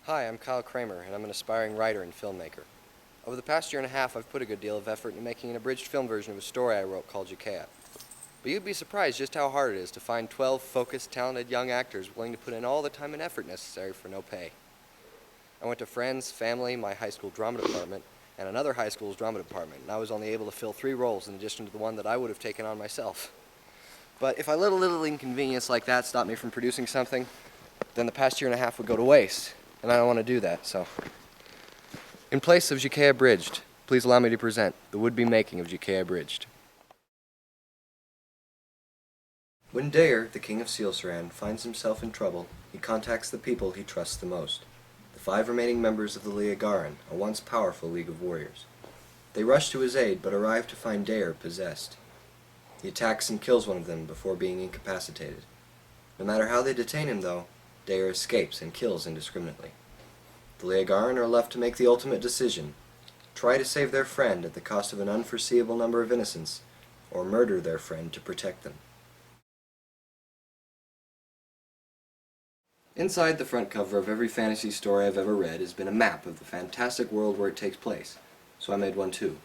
Hi, I'm Kyle Kramer, and I'm an aspiring writer and filmmaker. Over the past year and a half, I've put a good deal of effort into making an abridged film version of a story I wrote called Jicceia. But you'd be surprised just how hard it is to find 12 focused, talented young actors willing to put in all the time and effort necessary for no pay. I went to friends, family, my high school drama department, and another high school's drama department, and I was only able to fill 3 roles in addition to the one that I would have taken on myself. But if I let a little inconvenience like that stop me from producing something, then the past year and a half would go to waste, and I don't want to do that, so. In place of Jicceia Abridged, please allow me to present the would-be making of Jicceia Abridged. When Daer, the king of Sealsaran, finds himself in trouble, he contacts the people he trusts the most. The 5 remaining members of the Leogaran, a once powerful league of warriors. They rush to his aid, but arrive to find Daer possessed. He attacks and kills one of them before being incapacitated. No matter how they detain him, though, Daer escapes and kills indiscriminately. The Leogaran are left to make the ultimate decision: try to save their friend at the cost of an unforeseeable number of innocents, or murder their friend to protect them. Inside the front cover of every fantasy story I've ever read has been a map of the fantastic world where it takes place, so I made one too.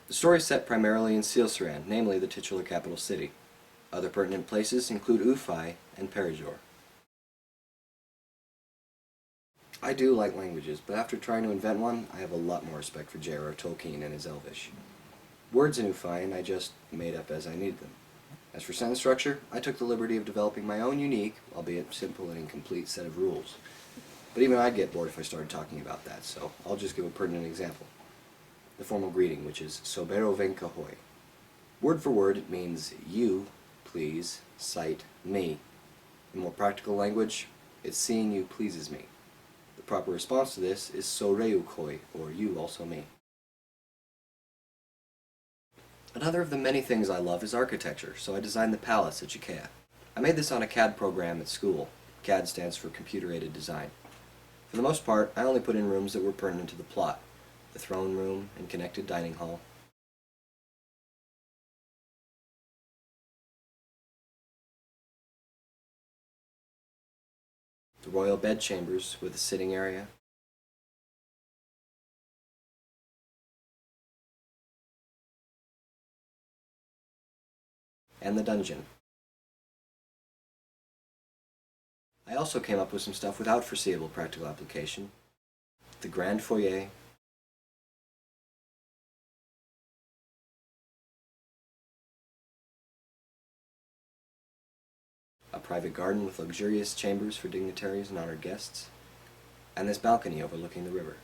The story is set primarily in Sealsaran, namely the titular capital city. Other pertinent places include Ufai and Perijor. I do like languages, but after trying to invent one, I have a lot more respect for J.R.R. Tolkien and his Elvish. Words in Ufine I just made up as I needed them. As for sentence structure, I took the liberty of developing my own unique, albeit simple and incomplete, set of rules. But even I'd get bored if I started talking about that, so I'll just give a pertinent example. The formal greeting, which is Sobero venka hoy. Word for word, it means you, please, cite me. In more practical language, it's seeing you pleases me. The proper response to this is Soreu koi, or you also me. Another of the many things I love is architecture, so I designed the palace at Jicceia. I made this on a CAD program at school. CAD stands for Computer-Aided Design. For the most part, I only put in rooms that were pertinent to the plot: the throne room and connected dining hall, the royal bedchambers with a sitting area, and the dungeon. I also came up with some stuff without foreseeable practical application: the grand foyer, a private garden with luxurious chambers for dignitaries and honored guests, and this balcony overlooking the river.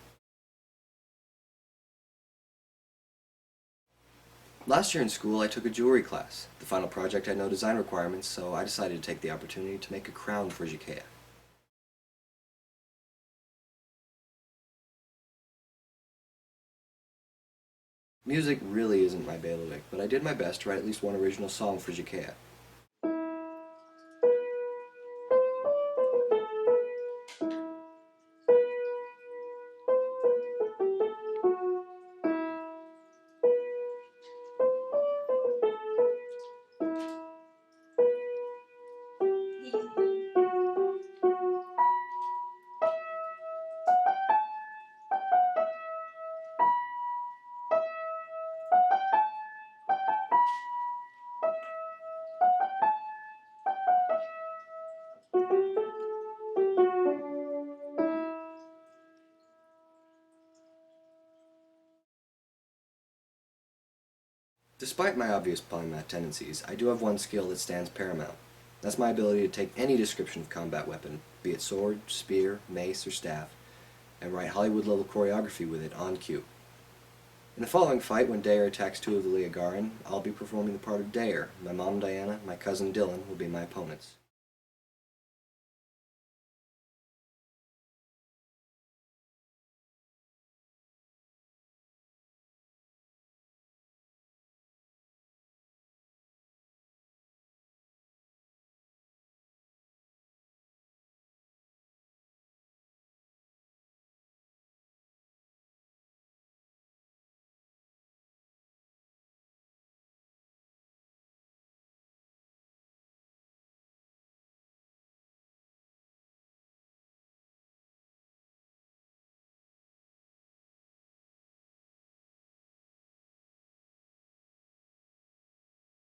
Last year in school, I took a jewelry class. The final project had no design requirements, so I decided to take the opportunity to make a crown for Jicceia. Music really isn't my bailiwick, but I did my best to write at least one original song for Jicceia. Despite my obvious polymath tendencies, I do have one skill that stands paramount. That's my ability to take any description of combat weapon, be it sword, spear, mace, or staff, and write Hollywood-level choreography with it on cue. In the following fight, when Daer attacks 2 of the Leogaran, I'll be performing the part of Daer. My mom, Diana, and my cousin Dylan will be my opponents.